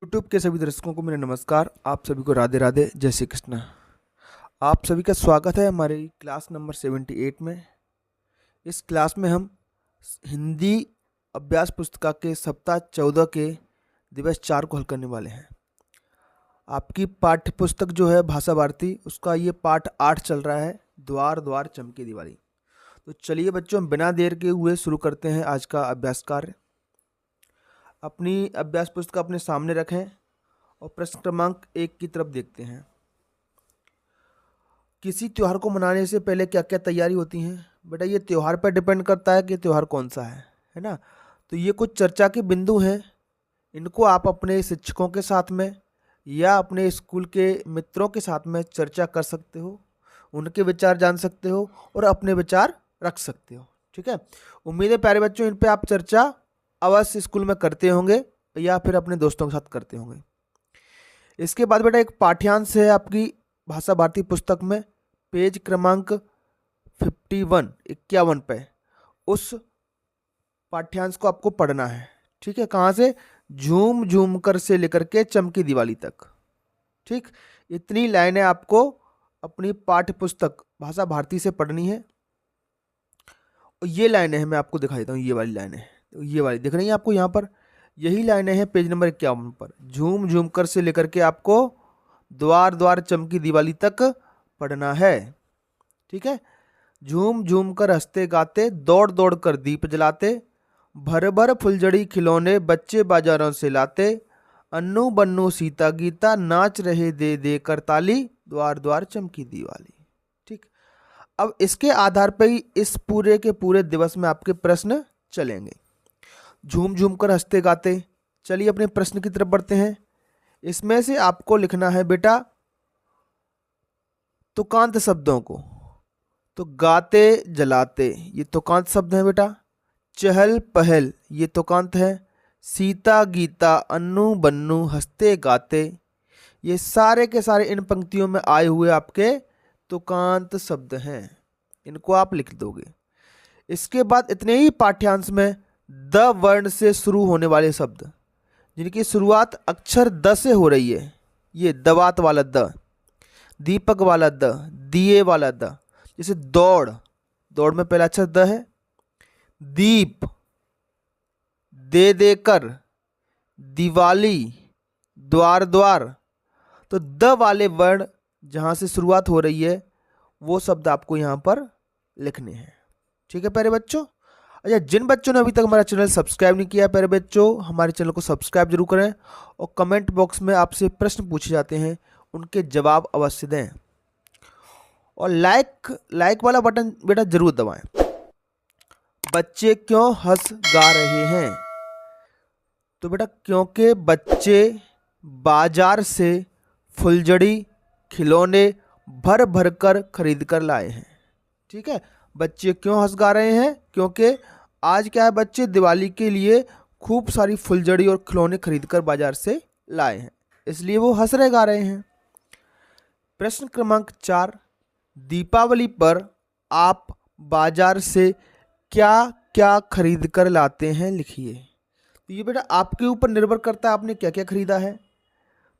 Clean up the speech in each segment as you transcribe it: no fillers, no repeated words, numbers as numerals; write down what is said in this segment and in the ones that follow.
YouTube के सभी दर्शकों को मेरा नमस्कार। आप सभी को राधे राधे, जय श्री कृष्ण। आप सभी का स्वागत है हमारे क्लास नंबर 78 में। इस क्लास में हम हिंदी अभ्यास पुस्तिका के सप्ताह 14 के दिवस 4 को हल करने वाले हैं। आपकी पाठ्य पुस्तक जो है भाषा भारती, उसका ये पाठ 8 चल रहा है, द्वार द्वार चमके दिवाली। तो चलिए बच्चों, बिना देर के हुए शुरू करते हैं आज का अभ्यास कार्य। अपनी अभ्यास पुस्तक अपने सामने रखें और प्रश्न क्रमांक 1 की तरफ देखते हैं। किसी त्यौहार को मनाने से पहले क्या क्या तैयारी होती हैं? बेटा ये त्यौहार पर डिपेंड करता है कि त्यौहार कौन सा है ना। तो ये कुछ चर्चा के बिंदु हैं, इनको आप अपने शिक्षकों के साथ में या अपने स्कूल के मित्रों के साथ में चर्चा कर सकते हो, उनके विचार जान सकते हो और अपने विचार रख सकते हो। ठीक है, उम्मीद है प्यारे बच्चों इन पे आप चर्चा अवश्य स्कूल में करते होंगे या फिर अपने दोस्तों के साथ करते होंगे। इसके बाद बेटा एक पाठ्यांश है आपकी भाषा भारती पुस्तक में, पेज क्रमांक 51 पे। उस पाठ्यांश को आपको पढ़ना है। ठीक है, कहाँ से? झूम झूम कर से लेकर के चमकी दिवाली तक। ठीक, इतनी लाइनें आपको अपनी पाठ्य पुस्तक भाषा भारती से पढ़नी है। और ये लाइनें हैं, मैं आपको दिखा देता हूँ। ये वाली लाइनें, ये वाली दिख रही है आपको यहाँ पर, यही लाइनें हैं पेज नंबर 51 पर। झूम झूम कर से लेकर के आपको द्वार द्वार चमकी दिवाली तक पढ़ना है। ठीक है, झूम झूम कर हंसते गाते, दौड़ दौड़ कर दीप जलाते, भर भर फुलझड़ी खिलौने बच्चे बाजारों से लाते, अन्नू बन्नू सीता गीता नाच रहे दे दे कर ताली, द्वार द्वार चमकी दिवाली। ठीक, अब इसके आधार पर ही इस पूरे के पूरे दिवस में आपके प्रश्न चलेंगे। झूम झूम कर हंसते गाते, चलिए अपने प्रश्न की तरफ बढ़ते हैं। इसमें से आपको लिखना है बेटा तुकांत शब्दों को। तो गाते जलाते ये तुकांत शब्द हैं बेटा। चहल पहल ये तुकांत है। सीता गीता अन्नू बन्नू हंसते गाते, ये सारे के सारे इन पंक्तियों में आए हुए आपके तुकांत शब्द हैं, इनको आप लिख दोगे। इसके बाद इतने ही पाठ्यांश में द वर्ण से शुरू होने वाले शब्द जिनकी शुरुआत अक्षर द से हो रही है, ये दवात वाला द, दीपक वाला द, दिए वाला द। जैसे दौड़, दौड़ में पहला अक्षर द है। दीप, दे देकर, दिवाली, द्वार द्वार। तो द वाले वर्ण जहाँ से शुरुआत हो रही है वो शब्द आपको यहाँ पर लिखने हैं। ठीक है प्यारे बच्चों। अच्छा, जिन बच्चों ने अभी तक हमारा चैनल सब्सक्राइब नहीं किया प्यारे बच्चों, हमारे चैनल को सब्सक्राइब जरूर करें और कमेंट बॉक्स में आपसे प्रश्न पूछे जाते हैं, उनके जवाब अवश्य दें। और लाइक वाला बटन बेटा जरूर दबाएं। बच्चे क्यों हंस गा रहे हैं? तो बेटा क्योंकि बच्चे बाजार से फुलझड़ी खिलौने भर भर कर खरीद कर लाए हैं। ठीक है, बच्चे क्यों हंस गा रहे हैं? क्योंकि आज क्या है, बच्चे दिवाली के लिए खूब सारी फुलझड़ी और खिलौने खरीद कर बाजार से लाए हैं, इसलिए वो हंस रहे गा रहे हैं। प्रश्न क्रमांक 4, दीपावली पर आप बाजार से क्या क्या खरीद कर लाते हैं, लिखिए। तो ये बेटा आपके ऊपर निर्भर करता है आपने क्या क्या खरीदा है।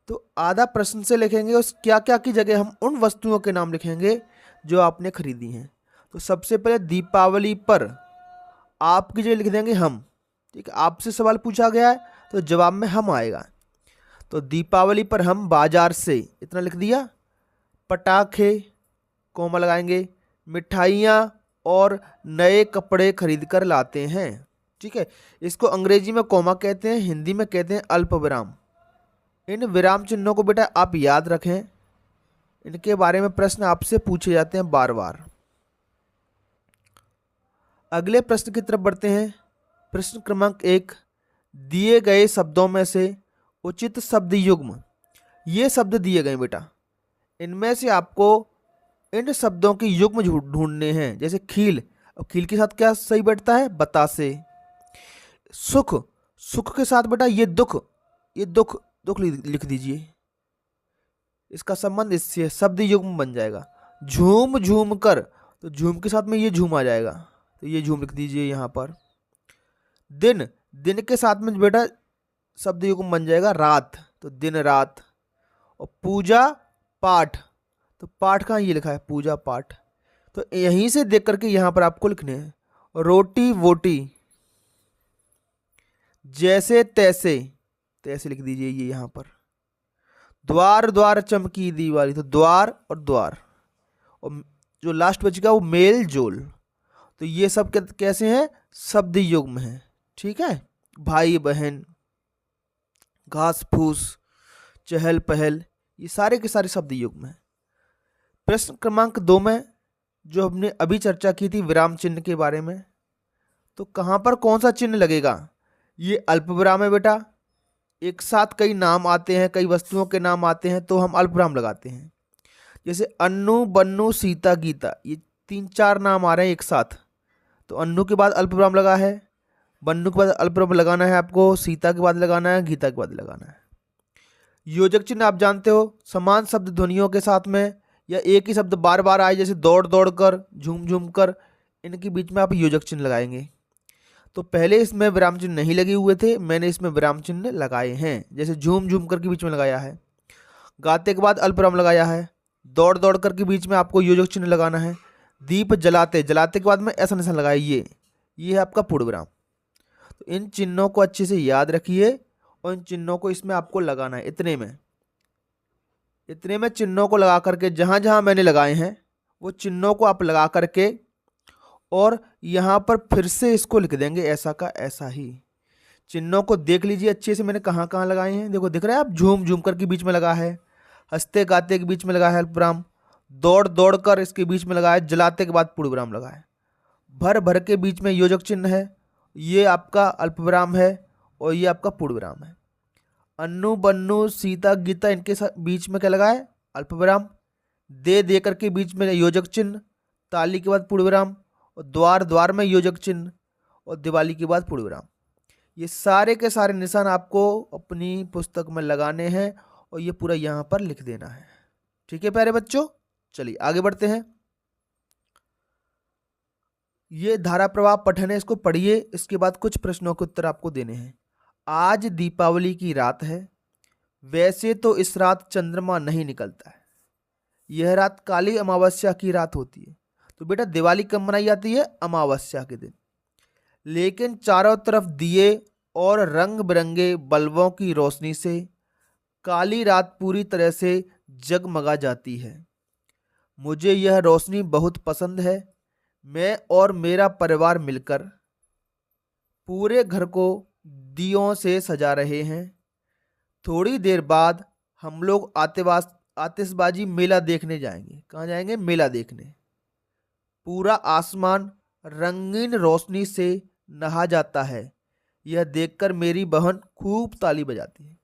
तो आधा प्रश्न से लिखेंगे, उस क्या क्या की जगह हम उन वस्तुओं के नाम लिखेंगे जो आपने खरीदी हैं। तो सबसे पहले दीपावली पर आपकी जगह लिख देंगे हम। ठीक है, आपसे सवाल पूछा गया है तो जवाब में हम आएगा। तो दीपावली पर हम बाजार से, इतना लिख दिया। पटाखे, कोमा लगाएंगे, मिठाइयाँ और नए कपड़े खरीद कर लाते हैं। ठीक है, इसको अंग्रेजी में कोमा कहते हैं, हिंदी में कहते हैं अल्प विराम। इन विराम चिन्हों को बेटा आप याद रखें, इनके बारे में प्रश्न आपसे पूछे जाते हैं बार बार। अगले प्रश्न की तरफ बढ़ते हैं। प्रश्न क्रमांक 1, दिए गए शब्दों में से उचित शब्द युग्म, ये शब्द दिए गए बेटा, इनमें से आपको इन शब्दों की युग्म ढूंढने हैं। जैसे खील, अब खील के साथ क्या सही बैठता है? बतासे। सुख, सुख के साथ बेटा ये दुख, ये दुख दुख लिख दीजिए, इसका संबंध इससे शब्द युग्म बन जाएगा। झूम झूम कर, तो झूम के साथ में ये झूम आ जाएगा, तो ये झूम लिख दीजिए यहाँ पर। दिन, दिन के साथ में बेटा शब्द युग्म बन जाएगा रात, तो दिन रात। और पूजा पाठ, तो पाठ कहाँ, ये लिखा है पूजा पाठ, तो यहीं से देख करके यहां पर आपको लिखने हैं। रोटी वोटी, जैसे तैसे, तैसे लिख दीजिए ये यहां पर। द्वार द्वार चमकी दीवारी, तो द्वार और द्वार, और जो लास्ट बचेगा वो मेल जोल। तो ये सब कैसे हैं, शब्द युग्म है। ठीक है, भाई बहन, घास फूस, चहल पहल, ये सारे के सारे शब्द युग्म है। प्रश्न क्रमांक 2 में जो हमने अभी चर्चा की थी विराम चिन्ह के बारे में, तो कहां पर कौन सा चिन्ह लगेगा, ये अल्प विराम है बेटा। एक साथ कई नाम आते हैं, कई वस्तुओं के नाम आते हैं, तो हम अल्प विराम लगाते हैं। जैसे अन्नू बन्नू सीता गीता, ये 3-4 नाम आ रहे हैं एक साथ, तो अन्नू के बाद अल्प विराम लगा है, बन्नू के बाद अल्प विराम लगाना है आपको, सीता के बाद लगाना है, गीता के बाद लगाना है। योजक चिन्ह आप जानते हो, समान शब्द ध्वनियों के साथ में, या एक ही शब्द बार बार आए, जैसे दौड़ दौड़ कर, झूम झूम कर, इनके बीच में आप योजक चिन्ह लगाएंगे। तो पहले इसमें विराम चिन्ह नहीं लगे हुए थे, मैंने इसमें विराम चिन्ह लगाए हैं, जैसे झूम झूम कर के बीच में लगाया है, गाते के बाद अल्प विराम लगाया है, दौड़ दौड़ कर के बीच में आपको योजक चिन्ह लगाना है, दीप जलाते, जलाते के बाद में ऐसा निशान लगाया, ये है आपका पूर्ण विराम। तो इन चिन्हों को अच्छे से याद रखिए, और इन चिन्हों को इसमें आपको लगाना है। इतने में चिन्हों को लगा करके जहां जहां मैंने लगाए हैं वो चिन्हों को आप लगा करके, और यहां पर फिर से इसको लिख देंगे ऐसा का ऐसा ही। चिन्हों को देख लीजिए अच्छे से मैंने कहां कहां लगाए हैं, देखो दिख रहा है आप, झूम झूम कर के बीच में लगा है, हंसते गाते के बीच में लगा है अल्प विराम, दौड़ दौड़ कर इसके बीच में लगा है, जलाते के बाद पूर्ण विराम लगा है, भर भर के बीच में योजक चिन्ह है, ये आपका अल्प विराम है, और ये आपका पूर्ण विराम है। अन्नू बन्नू सीता गीता, इनके बीच में क्या लगा है, अल्प विराम, दे करके बीच में योजक चिन्ह, ताली के बाद पूर्ण विराम, और द्वार द्वार में योजक चिन्ह, और दिवाली के बाद पूर्ण विराम। ये सारे के सारे निशान आपको अपनी पुस्तक में लगाने हैं, और ये पूरा यहाँ पर लिख देना है। ठीक है प्यारे बच्चों, चलिए आगे बढ़ते हैं। ये धारा प्रवाह पठन है, इसको पढ़िए, इसके बाद कुछ प्रश्नों के उत्तर आपको देने हैं। आज दीपावली की रात है, वैसे तो इस रात चंद्रमा नहीं निकलता है, यह रात काली अमावस्या की रात होती है। तो बेटा दिवाली कब मनाई जाती है, अमावस्या के दिन, लेकिन चारों तरफ दिए और रंग बिरंगे बल्बों की रोशनी से काली रात पूरी तरह से जगमगा जाती है। मुझे यह रोशनी बहुत पसंद है। मैं और मेरा परिवार मिलकर पूरे घर को दियों से सजा रहे हैं। थोड़ी देर बाद हम लोग आतिशबाजी मेला देखने जाएंगे। कहाँ जाएंगे, मेला देखने। पूरा आसमान रंगीन रोशनी से नहा जाता है। यह देखकर मेरी बहन खूब ताली बजाती है।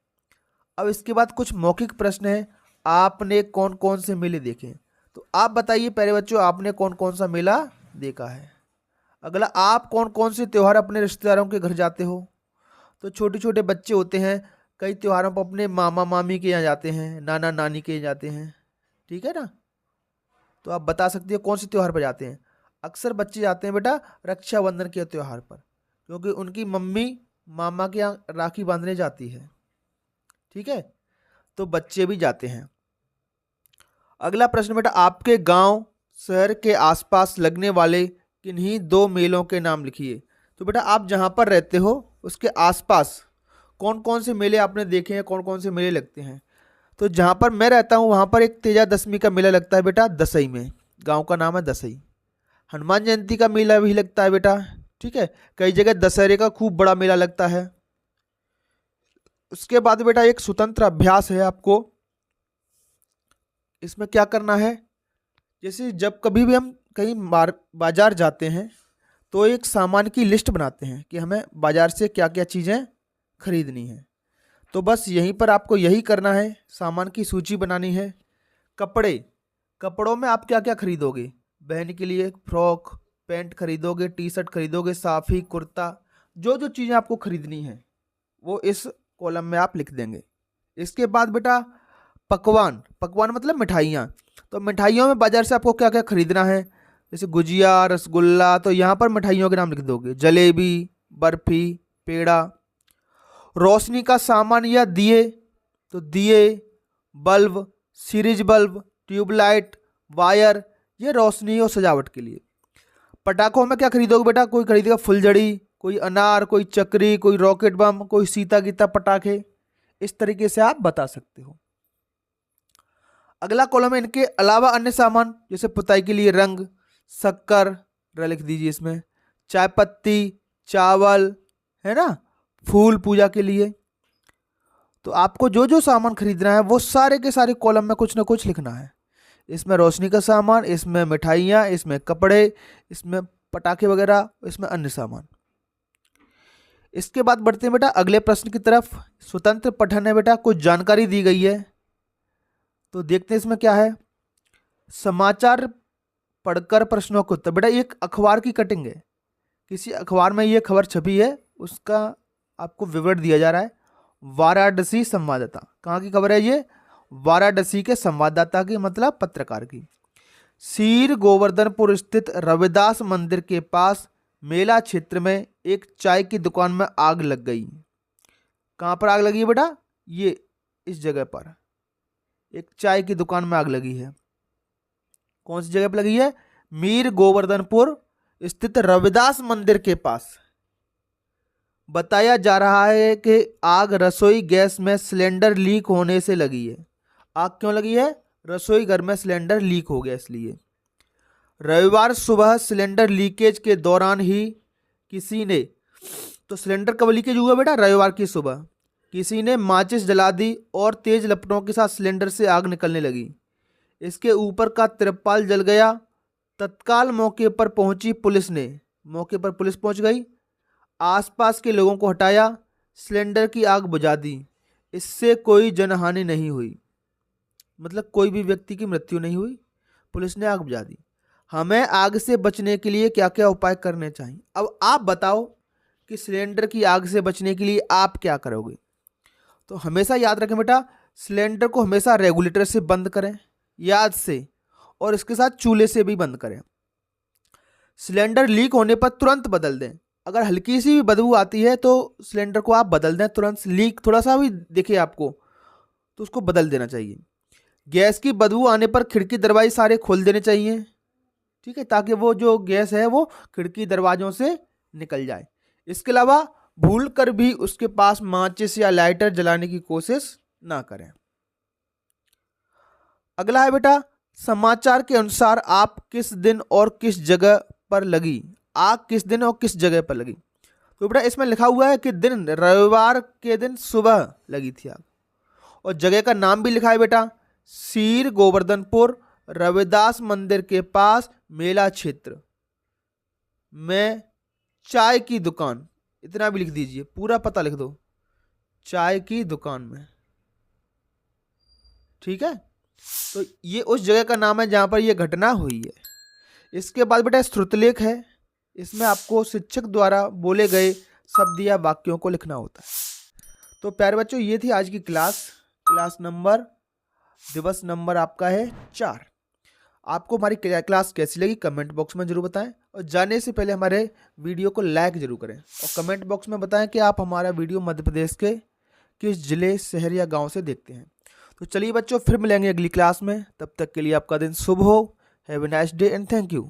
अब इसके बाद कुछ मौखिक प्रश्न है। आपने कौन कौन से मेले देखे, तो आप बताइए प्यारे बच्चों, आपने कौन कौन सा मेला देखा है। अगला, आप कौन कौन से त्यौहार अपने रिश्तेदारों के घर जाते हो। तो छोटे छोटे बच्चे होते हैं, कई त्योहारों पर अपने मामा मामी के यहाँ जाते हैं, नाना नानी के यहाँ जाते हैं, ठीक है ना। तो आप बता सकते हो कौन से त्यौहार पर जाते हैं। अक्सर बच्चे जाते हैं बेटा रक्षाबंधन के त्यौहार पर, क्योंकि उनकी मम्मी मामा के यहाँ राखी बांधने जाती है, ठीक है, तो बच्चे भी जाते हैं। अगला प्रश्न बेटा, आपके गांव शहर के आसपास लगने वाले किन्हीं 2 मेलों के नाम लिखिए। तो बेटा आप जहां पर रहते हो उसके आसपास कौन कौन से मेले आपने देखे हैं, कौन कौन से मेले लगते हैं। तो जहां पर मैं रहता हूं वहां पर एक तेजा दशमी का मेला लगता है बेटा, दसई में। गांव का नाम है दसई। हनुमान जयंती का मेला भी लगता है बेटा, ठीक है। कई जगह दशहरे का खूब बड़ा मेला लगता है। उसके बाद बेटा एक स्वतंत्र अभ्यास है आपको। इसमें क्या करना है, जैसे जब कभी भी हम कहीं बाजार जाते हैं तो एक सामान की लिस्ट बनाते हैं कि हमें बाजार से क्या क्या चीज़ें खरीदनी है। तो बस यहीं पर आपको यही करना है, सामान की सूची बनानी है। कपड़ों में आप क्या क्या खरीदोगे, बहन के लिए फ्रॉक पैंट खरीदोगे, टी शर्ट खरीदोगे, साफी कुर्ता, जो जो चीज़ें आपको खरीदनी है वो इस कॉलम में आप लिख देंगे। इसके बाद बेटा पकवान मतलब मिठाइयाँ। तो मिठाइयों में बाजार से आपको क्या क्या खरीदना है, जैसे गुजिया, रसगुल्ला, तो यहाँ पर मिठाइयों के नाम लिख दोगे, जलेबी, बर्फी, पेड़ा। रोशनी का सामान या दिए, तो दिए, bulb, series bulb, tubelight, wire, ये रोशनी और सजावट के लिए। पटाखों में क्या खरीदोगे बेटा? कोई खरीदेगा फुलझड़ी, कोई अनार, कोई चक्री, कोई रॉकेट बम, कोई सीता गीता पटाखे। इस तरीके से आप बता सकते हो। अगला कॉलम है इनके अलावा अन्य सामान, जैसे पुताई के लिए रंग, शक्कर, लिख दीजिए इसमें, चाय पत्ती, चावल, है ना, फूल पूजा के लिए। तो आपको जो जो सामान खरीदना है वो सारे के सारे कॉलम में कुछ ना कुछ लिखना है। इसमें रोशनी का सामान, इसमें मिठाइयाँ, इसमें कपड़े, इसमें पटाखे वगैरह, इसमें अन्य सामान। इसके बाद बढ़ते हैं बेटा अगले प्रश्न की तरफ। स्वतंत्र पठन है बेटा, कुछ जानकारी दी गई है, तो देखते हैं इसमें क्या है। समाचार पढ़कर प्रश्नों के उत्तर। बेटा ये एक अखबार की कटिंग है, किसी अखबार में ये खबर छपी है, उसका आपको विवरण दिया जा रहा है। वाराणसी संवाददाता, कहाँ की खबर है ये? वाराणसी के संवाददाता की, मतलब पत्रकार की। सीर गोवर्धनपुर स्थित रविदास मंदिर के पास मेला क्षेत्र में एक चाय की दुकान में आग लग गई। कहाँ पर आग लगी है बेटा? ये इस जगह पर एक चाय की दुकान में आग लगी है। कौन सी जगह पर लगी है? मीर गोवर्धनपुर स्थित रविदास मंदिर के पास। बताया जा रहा है कि आग रसोई गैस में सिलेंडर लीक होने से लगी है। आग क्यों लगी है? रसोई घर में सिलेंडर लीक हो गया इसलिए। रविवार सुबह सिलेंडर लीकेज के दौरान ही किसी ने, तो सिलेंडर कब लीकेज हुआ बेटा? रविवार की सुबह। किसी ने माचिस जला दी और तेज लपटों के साथ सिलेंडर से आग निकलने लगी। इसके ऊपर का तिरपाल जल गया। तत्काल मौके पर पहुंची पुलिस ने, मौके पर पुलिस पहुंच गई, आसपास के लोगों को हटाया, सिलेंडर की आग बुझा दी। इससे कोई जनहानि नहीं हुई, मतलब कोई भी व्यक्ति की मृत्यु नहीं हुई, पुलिस ने आग बुझा दी। हमें आग से बचने के लिए क्या क्या उपाय करने चाहिए? अब आप बताओ कि सिलेंडर की आग से बचने के लिए आप क्या करोगे? तो हमेशा याद रखें बेटा, सिलेंडर को हमेशा रेगुलेटर से बंद करें, याद से, और इसके साथ चूल्हे से भी बंद करें। सिलेंडर लीक होने पर तुरंत बदल दें। अगर हल्की सी भी बदबू आती है तो सिलेंडर को आप बदल दें तुरंत। लीक थोड़ा सा भी दिखे आपको तो उसको बदल देना चाहिए। गैस की बदबू आने पर खिड़की दरवाजे सारे खोल देने चाहिए, ठीक है, ताकि वो जो गैस है वो खिड़की दरवाजों से निकल जाए। इसके अलावा भूल कर भी उसके पास माचिस या लाइटर जलाने की कोशिश ना करें। अगला है बेटा, समाचार के अनुसार आप किस दिन और किस जगह पर लगी? आग किस दिन और किस जगह पर लगी? तो बेटा इसमें लिखा हुआ है कि दिन रविवार के दिन सुबह लगी थी आग, और जगह का नाम भी लिखा है बेटा, सीर गोवर्धनपुर रविदास मंदिर के पास मेला क्षेत्र में चाय की दुकान। इतना भी लिख दीजिए, पूरा पता लिख दो, चाय की दुकान में, ठीक है। तो ये उस जगह का नाम है जहां पर यह घटना हुई है। इसके बाद बेटा श्रुतलेख है, इसमें आपको शिक्षक द्वारा बोले गए शब्द या वाक्यों को लिखना होता है। तो प्यारे बच्चों, ये थी आज की क्लास नंबर, दिवस नंबर आपका है 4। आपको हमारी क्लास कैसी लगी कमेंट बॉक्स में जरूर बताएं, और जाने से पहले हमारे वीडियो को लाइक जरूर करें, और कमेंट बॉक्स में बताएं कि आप हमारा वीडियो मध्य प्रदेश के किस जिले, शहर या गांव से देखते हैं। तो चलिए बच्चों, फिर मिलेंगे अगली क्लास में। तब तक के लिए आपका दिन शुभ हो। Have a nice day and thank you.